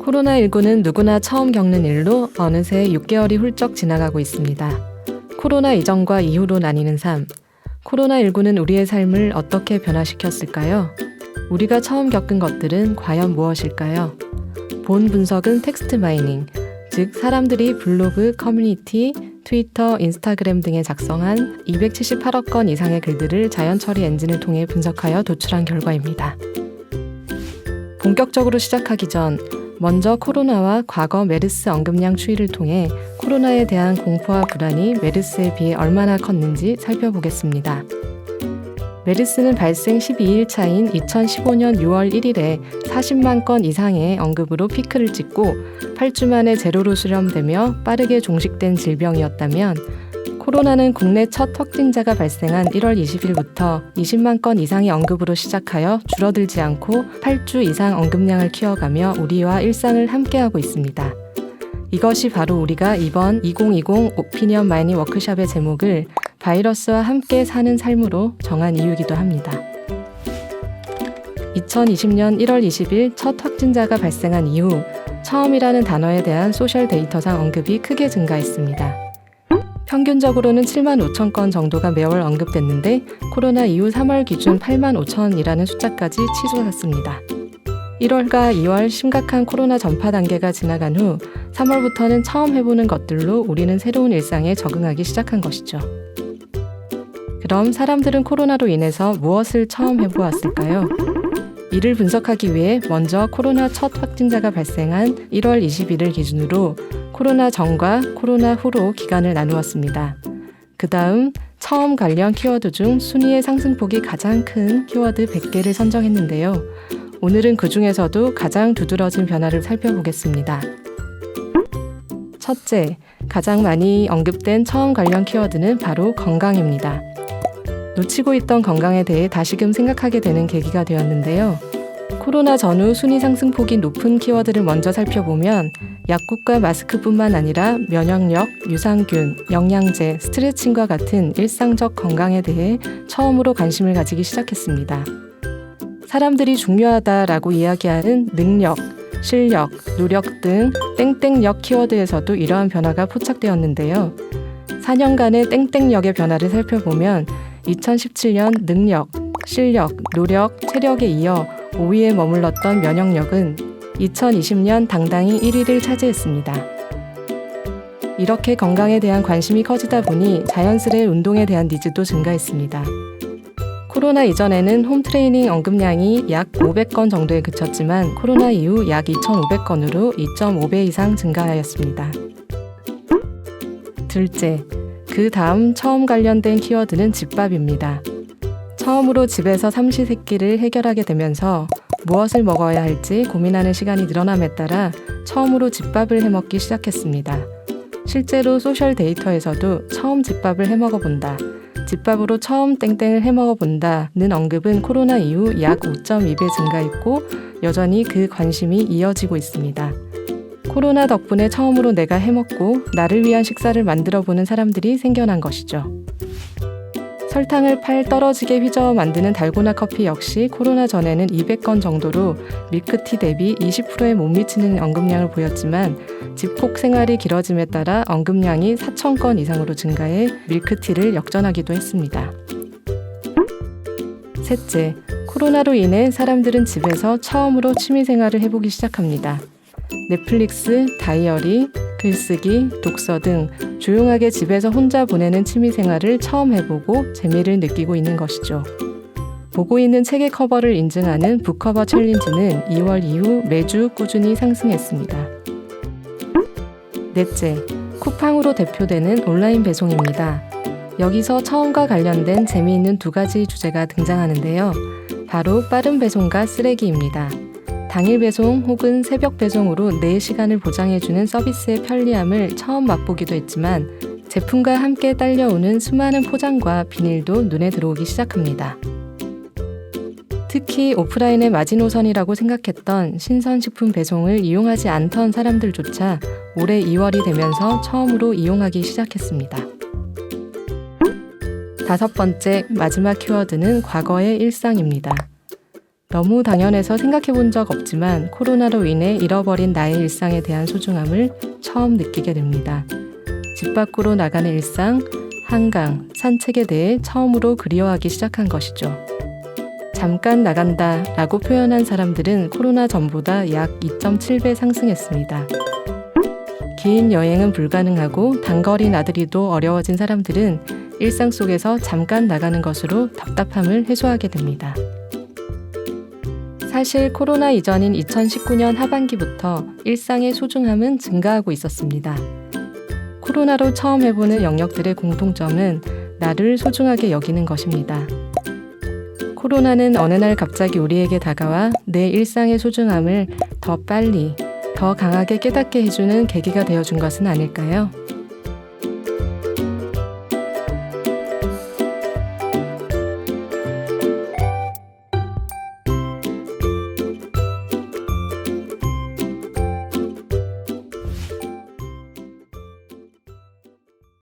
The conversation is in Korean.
코로나19는 누구나 처음 겪는 일로 어느새 6개월이 훌쩍 지나가고 있습니다. 코로나 이전과 이후로 나뉘는 삶. 코로나19는 우리의 삶을 어떻게 변화시켰을까요? 우리가 처음 겪은 것들은 과연 무엇일까요? 본 분석은 텍스트 마이닝, 즉 사람들이 블로그, 커뮤니티, 트위터, 인스타그램 등에 작성한 278억 건 이상의 글들을 자연 처리 엔진을 통해 분석하여 도출한 결과입니다. 본격적으로 시작하기 전 먼저 코로나와 과거 메르스 언급량 추이를 통해 코로나에 대한 공포와 불안이 메르스에 비해 얼마나 컸는지 살펴보겠습니다. 메르스는 발생 12일 차인 2015년 6월 1일에 40만 건 이상의 언급으로 피크를 찍고 8주 만에 제로로 수렴되며 빠르게 종식된 질병이었다면 코로나는 국내 첫 확진자가 발생한 1월 20일부터 20만 건 이상의 언급으로 시작하여 줄어들지 않고 8주 이상 언급량을 키워가며 우리와 일상을 함께하고 있습니다. 이것이 바로 우리가 이번 2020 오피니언 마이닝 워크숍의 제목을 바이러스와 함께 사는 삶으로 정한 이유이기도 합니다. 2020년 1월 20일 첫 확진자가 발생한 이후 처음이라는 단어에 대한 소셜 데이터상 언급이 크게 증가했습니다. 평균적으로는 7만 5천 건 정도가 매월 언급됐는데 코로나 이후 3월 기준 8만 5천이라는 숫자까지 치솟았습니다. 1월과 2월 심각한 코로나 전파 단계가 지나간 후 3월부터는 처음 해보는 것들로 우리는 새로운 일상에 적응하기 시작한 것이죠. 그럼 사람들은 코로나로 인해서 무엇을 처음 해보았을까요? 이를 분석하기 위해 먼저 코로나 첫 확진자가 발생한 1월 21일 기준으로 코로나 전과 코로나 후로 기간을 나누었습니다. 그 다음 처음 관련 키워드 중 순위의 상승폭이 가장 큰 키워드 100개를 선정했는데요. 오늘은 그 중에서도 가장 두드러진 변화를 살펴보겠습니다. 첫째, 가장 많이 언급된 처음 관련 키워드는 바로 건강입니다. 놓치고 있던 건강에 대해 다시금 생각하게 되는 계기가 되었는데요. 코로나 전후 순위 상승폭이 높은 키워드를 먼저 살펴보면 약국과 마스크뿐만 아니라 면역력, 유산균, 영양제, 스트레칭과 같은 일상적 건강에 대해 처음으로 관심을 가지기 시작했습니다. 사람들이 중요하다라고 이야기하는 능력, 실력, 노력 등 땡땡력 키워드에서도 이러한 변화가 포착되었는데요. 4년간의 땡땡력의 변화를 살펴보면 2017년 능력, 실력, 노력, 체력에 이어 5위에 머물렀던 면역력은 2020년 당당히 1위를 차지했습니다. 이렇게 건강에 대한 관심이 커지다 보니 자연스레 운동에 대한 니즈도 증가했습니다. 코로나 이전에는 홈트레이닝 언급량이 약 500건 정도에 그쳤지만 코로나 이후 약 2,500건으로 2.5배 이상 증가하였습니다. 둘째, 그 다음 처음 관련된 키워드는 집밥입니다. 처음으로 집에서 삼시세끼를 해결하게 되면서 무엇을 먹어야 할지 고민하는 시간이 늘어남에 따라 처음으로 집밥을 해먹기 시작했습니다. 실제로 소셜 데이터에서도 처음 집밥을 해먹어본다, 집밥으로 처음 땡땡을 해먹어본다는 언급은 코로나 이후 약 5.2배 증가했고 여전히 그 관심이 이어지고 있습니다. 코로나 덕분에 처음으로 내가 해먹고 나를 위한 식사를 만들어보는 사람들이 생겨난 것이죠. 설탕을 팔 떨어지게 휘저어 만드는 달고나 커피 역시 코로나 전에는 200건 정도로 밀크티 대비 20%에 못 미치는 언급량을 보였지만 집콕 생활이 길어짐에 따라 언급량이 4,000건 이상으로 증가해 밀크티를 역전하기도 했습니다. 셋째, 코로나로 인해 사람들은 집에서 처음으로 취미생활을 해보기 시작합니다. 넷플릭스, 다이어리, 글쓰기, 독서 등 조용하게 집에서 혼자 보내는 취미생활을 처음 해보고 재미를 느끼고 있는 것이죠. 보고 있는 책의 커버를 인증하는 북커버 챌린지는 2월 이후 매주 꾸준히 상승했습니다. 넷째, 쿠팡으로 대표되는 온라인 배송입니다. 여기서 처음과 관련된 재미있는 두 가지 주제가 등장하는데요. 바로 빠른 배송과 쓰레기입니다. 당일 배송 혹은 새벽 배송으로 4시간을 보장해주는 서비스의 편리함을 처음 맛보기도 했지만 제품과 함께 딸려오는 수많은 포장과 비닐도 눈에 들어오기 시작합니다. 특히 오프라인의 마지노선이라고 생각했던 신선식품 배송을 이용하지 않던 사람들조차 올해 2월이 되면서 처음으로 이용하기 시작했습니다. 다섯 번째, 마지막 키워드는 과거의 일상입니다. 너무 당연해서 생각해 본 적 없지만 코로나로 인해 잃어버린 나의 일상에 대한 소중함을 처음 느끼게 됩니다. 집 밖으로 나가는 일상, 한강, 산책에 대해 처음으로 그리워하기 시작한 것이죠. 잠깐 나간다 라고 표현한 사람들은 코로나 전보다 약 2.7배 상승했습니다. 긴 여행은 불가능하고 단거리 나들이도 어려워진 사람들은 일상 속에서 잠깐 나가는 것으로 답답함을 해소하게 됩니다. 사실 코로나 이전인 2019년 하반기부터 일상의 소중함은 증가하고 있었습니다. 코로나로 처음 해보는 영역들의 공통점은 나를 소중하게 여기는 것입니다. 코로나는 어느 날 갑자기 우리에게 다가와 내 일상의 소중함을 더 빨리, 더 강하게 깨닫게 해주는 계기가 되어준 것은 아닐까요?